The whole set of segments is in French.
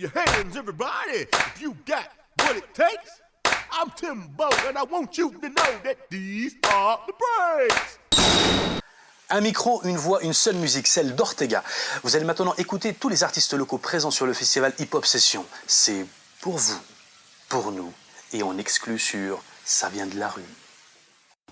your hands, everybody, if you got what it takes. I'm Timbo, and I want you to know that these are the breaks. Un micro, une voix, une seule musique, celle d'Ortega. Vous allez maintenant écouter tous les artistes locaux présents sur le festival Hip Hop Session. C'est pour vous, pour nous, et on exclut sur Ça vient de la rue.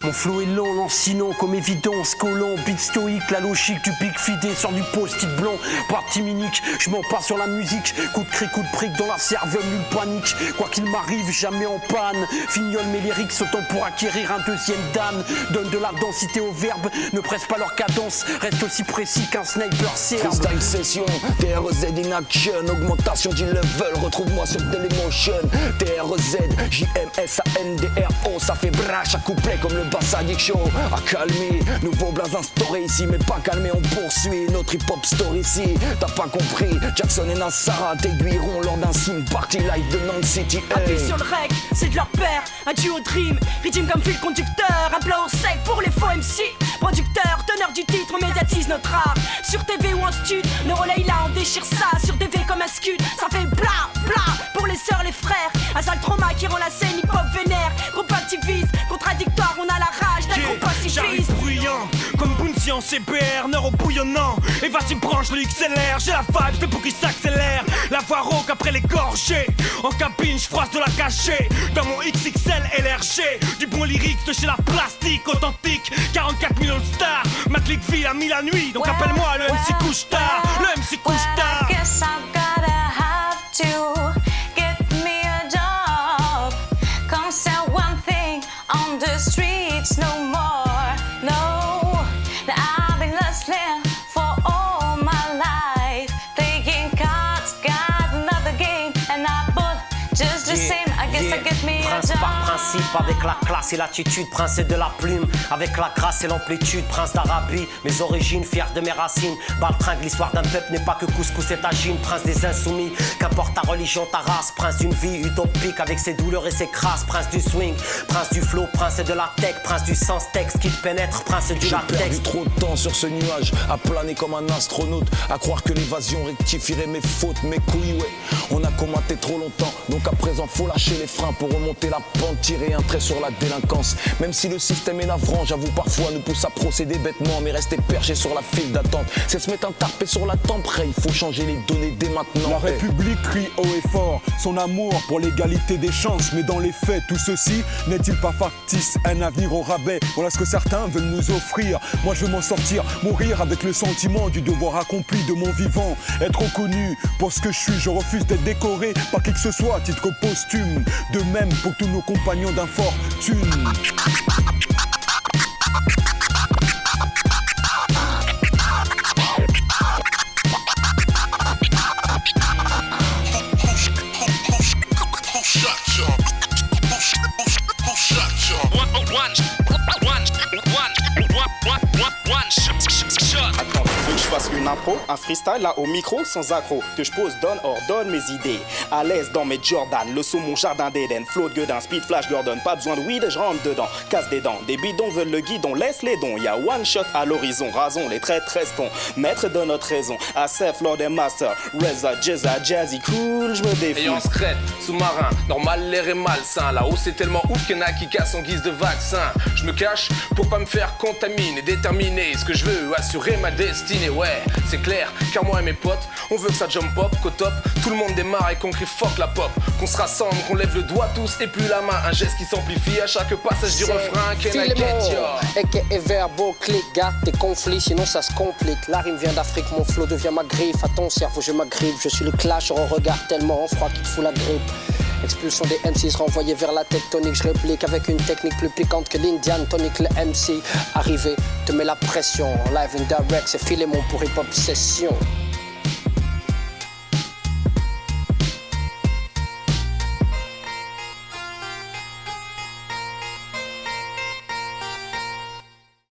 Mon flow est lent, lancinant comme évidence, collant, beat stoïque, la logique du big fidé sur du post-it blanc, partie minique, je m'en passe sur la musique, coup de cri, coup de brique dans la cervelle, nulle panique, quoi qu'il m'arrive, jamais en panne, fignole mes lyrics, autant pour acquérir un deuxième dan, donne de la densité aux verbes, ne presse pas leur cadence, reste aussi précis qu'un sniper serbe. Freestyle session, TRZ in action, augmentation du level, retrouve-moi sur Dailymotion, TRZ, JMSANDRO, ça fait brache à couplet comme le Bass Addiction, à calmer, nouveau blaze instauré ici, mais pas calmé, on poursuit notre hip-hop story ici. T'as pas compris, Jackson et Nassara t'aiguilleront lors d'un soon party live de Nantes City. Appuie sur le rec, c'est de leur père, un duo dream, rythme comme fil conducteur, un plan au sec pour les faux MC. Producteur, teneur du titre, on médiatise notre art. Sur TV ou en stud, le relais là, on déchire ça. Sur TV comme un scud, ça fait bla bla pour les sœurs, les frères. Un sale trauma qui rend la scène hip-hop vénère. Groupe activiste, contradictoire, on a la rage d'un groupe pacifiste. J'arrive bruyant, comme Bouncy en CBR, neuro bouillonnant. Et vas-y branche le XLR, j'ai la vibe, c'est pour qu'il s'accélère. La voix rauque après les gorgées. En cabine, j'froisse de la cachée. Dans mon XXL LRG, du bon lyrique de chez la plastique authentique. 44 millions de stars, ma clique ville a mis la nuit. Donc appelle-moi le MC couche tard, le MC couche tard. I guess I gotta have to get me a job. Come sell one thing on the streets, no more, no. I've been hustling for all my life, playing cards, got another game, and I bought just the same. I guess I get me a Prince job. par principe, avec la classe et l'attitude, prince et de la plume, avec la grâce et l'amplitude, prince d'Arabie, mes origines, fier de mes racines, baltringue, l'histoire d'un peuple n'est pas que couscous et tagine, prince des insoumis, qu'importe ta religion, ta race, prince d'une vie utopique avec ses douleurs et ses crasses, prince du swing, prince du flow, prince de la tech, prince du sens texte qui te pénètre, prince du J'ai latex. perdu trop de temps sur ce nuage, à planer comme un astronaute, à croire que l'évasion rectifierait mes fautes, mes couilles, ouais. On a commenté trop longtemps, donc à présent faut lâcher les freins pour remonter la pente, tirer un trait sur la délinquance. Même si le système est navrant, j'avoue parfois nous pousse à procéder bêtement, mais rester perché sur la file d'attente, c'est se mettre un tarpé sur la tempe, il faut changer les données dès maintenant. La République crie haut et fort son amour pour l'égalité des chances, mais dans les faits, tout ceci n'est-il pas factice? Un avenir au rabais, voilà ce que certains veulent nous offrir. Moi je veux m'en sortir, mourir avec le sentiment du devoir accompli de mon vivant. Être reconnu pour ce que je suis, je refuse d'être décoré par qui que ce soit à titre posthume. De même pour tous nos compagnons d'infortune. Attends, tu veux que je fasse une impro, un freestyle là au micro sans accro, que je pose, donne, ordonne mes idées. À l'aise dans mes Jordan, le son mon jardin d'Éden, flow de Guedin, speed flash Gordon, pas besoin de weed, je rentre dedans, casse des dents, des bidons veulent le guidon, laisse les dons, y'a one shot à l'horizon, rason, les traits restons, maître de notre raison, ASF, Lord et Master, Reza, Jazza, Jazzy, cool, je me défoule. Et en secret, sous-marin, normal l'air est malsain, là-haut c'est tellement ouf qu'il y en a qui cassent en guise de vaccin. Je me cache pour pas me faire contaminer, déterminer ce que je veux, assurer ma destinée, ouais, c'est clair, car moi et mes potes, on veut que ça jump pop, qu'au top, tout le monde démarre et qu'on crie fuck la pop, qu'on se rassemble, qu'on lève le doigt tous et puis la main, un geste qui s'amplifie à chaque passage du refrain, can I get ya? Et verbo, clic, garde tes conflits, sinon ça se complique. La rime vient d'Afrique, mon flow devient ma griffe, à ton cerveau je m'agrippe, je suis le clash, on regarde tellement en froid qu'il te fout la grippe. Expulsion des MCs renvoyés vers la tectonique, je réplique avec une technique plus piquante que l'Indian tonic. Le MC arrivé te met la pression, live and direct, c'est Philémon pour hip hop session.